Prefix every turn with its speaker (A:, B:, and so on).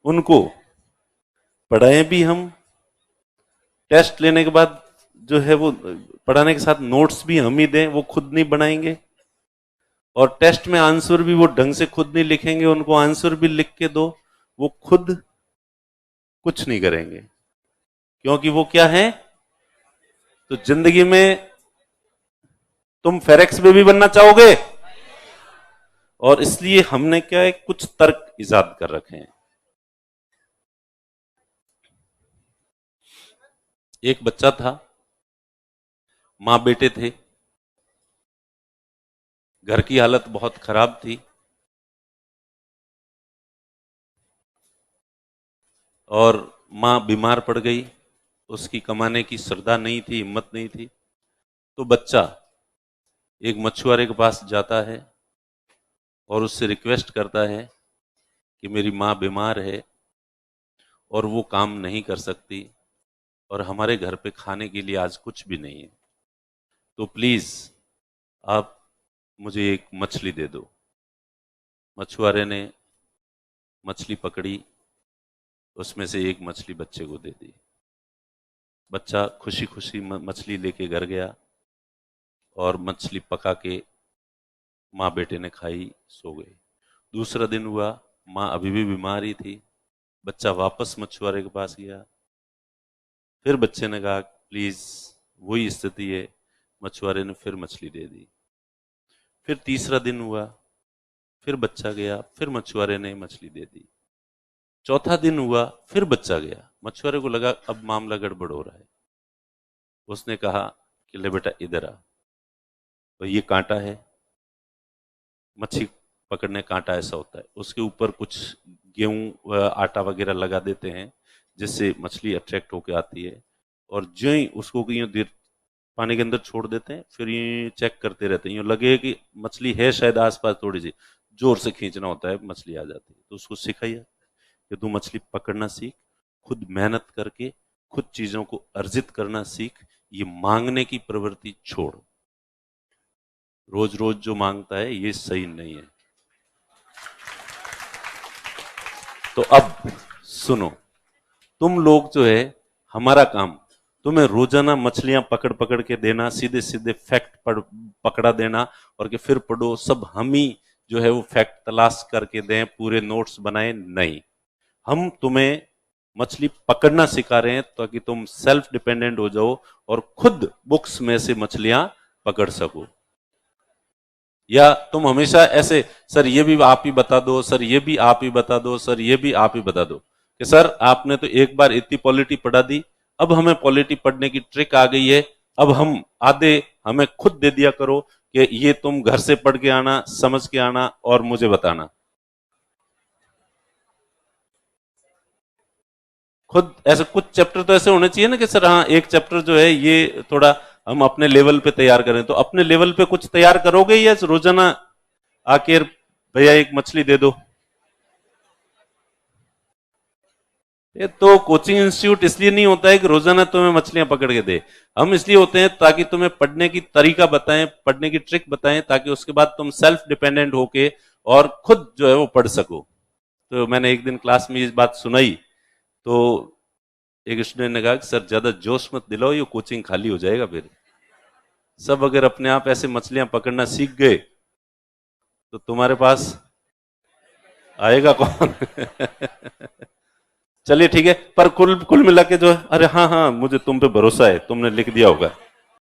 A: उनको पढ़ाएं भी हम, टेस्ट लेने के बाद जो है वो पढ़ाने के साथ नोट्स भी हम ही दें, वो खुद नहीं बनाएंगे, और टेस्ट में आंसर भी वो ढंग से खुद नहीं लिखेंगे, उनको आंसर भी लिख के दो, वो खुद कुछ नहीं करेंगे, क्योंकि वो क्या है। तो जिंदगी में तुम फेरेक्स बेबी बनना चाहोगे, और इसलिए हमने क्या है, कुछ तर्क इजाद कर रखे हैं। एक बच्चा था, मां बेटे थे, घर की हालत बहुत खराब थी, और मां बीमार पड़ गई, उसकी कमाने की श्रद्धा नहीं थी, हिम्मत नहीं थी। तो बच्चा एक मछुआरे के पास जाता है और उससे रिक्वेस्ट करता है कि मेरी मां बीमार है और वो काम नहीं कर सकती, और हमारे घर पे खाने के लिए आज कुछ भी नहीं है, तो प्लीज आप मुझे एक मछली दे दो। मछुआरे ने मछली पकड़ी, उसमें से एक मछली बच्चे को दे दी। बच्चा खुशी खुशी मछली लेके घर गया और मछली पका के माँ बेटे ने खाई, सो गए। दूसरा दिन हुआ, माँ अभी भी बीमार ही थी, बच्चा वापस मछुआरे के पास गया, फिर बच्चे ने कहा प्लीज, वही स्थिति है, मछुआरे ने फिर मछली दे दी। फिर तीसरा दिन हुआ, फिर बच्चा गया, फिर मछुआरे ने मछली दे दी। चौथा दिन हुआ, फिर बच्चा गया, मछुआरे को लगा अब मामला गड़बड़ हो रहा है। उसने कहा कि ले बेटा इधर आ, तो ये कांटा है, मच्छी पकड़ने कांटा ऐसा होता है, उसके ऊपर कुछ गेहूं आटा वगैरह लगा देते हैं जिससे मछली अट्रैक्ट होकर आती है, और जो ही उसको यूं देर पानी के अंदर छोड़ देते हैं, फिर ये चेक करते रहते हैं, यूं लगे कि मछली है शायद आसपास, थोड़ी सी जोर से खींचना होता है, मछली आ जाती है। तो उसको सिखाइए कि तू मछली पकड़ना सीख, खुद मेहनत करके खुद चीजों को अर्जित करना सीख, ये मांगने की प्रवृत्ति छोड़। रोज रोज जो मांगता है ये सही नहीं है। तो अब सुनो, तुम लोग जो है, हमारा काम तुम्हें रोजाना मछलियां पकड़ पकड़ के देना, सीधे सीधे फैक्ट पकड़ा देना, और कि फिर पढ़ो, सब हम ही जो है वो फैक्ट तलाश करके दें, पूरे नोट्स बनाए, नहीं। हम तुम्हें मछली पकड़ना सिखा रहे हैं ताकि तुम सेल्फ डिपेंडेंट हो जाओ और खुद बुक्स में से मछलियां पकड़ सको। या तुम हमेशा ऐसे, सर ये भी आप ही बता दो, सर ये भी आप ही बता दो, सर ये भी आप ही बता दो, कि सर आपने तो एक बार इतनी पॉलिटी पढ़ा दी, अब हमें पॉलिटी पढ़ने की ट्रिक आ गई है, अब हम आधे हमें खुद दे दिया करो कि ये तुम घर से पढ़ के आना, समझ के आना और मुझे बताना। खुद ऐसे कुछ चैप्टर तो ऐसे होने चाहिए ना कि सर हाँ एक चैप्टर जो है ये थोड़ा हम अपने लेवल पे तैयार करें, तो अपने लेवल पे कुछ तैयार करोगे या रोजाना आके भैया एक मछली दे दो? ये तो कोचिंग इंस्टीट्यूट इसलिए नहीं होता है कि रोजाना तुम्हें मछलियां पकड़ के दे, हम इसलिए होते हैं ताकि तुम्हें पढ़ने की तरीका बताएं, पढ़ने की ट्रिक बताएं, ताकि उसके बाद तुम सेल्फ डिपेंडेंट होके और खुद जो है वो पढ़ सको। तो मैंने एक दिन क्लास में इस बात सुनाई, तो एक स्टूडेंट ने कहा कि सर ज्यादा जोश मत दिलाओ, ये कोचिंग खाली हो जाएगा, फिर सब अगर अपने आप ऐसे मछलियां पकड़ना सीख गए तो तुम्हारे पास आएगा कौन? चलिए ठीक है, पर कुल कुल मिला के जो है, अरे हाँ हाँ मुझे तुम पे भरोसा है, तुमने लिख दिया होगा।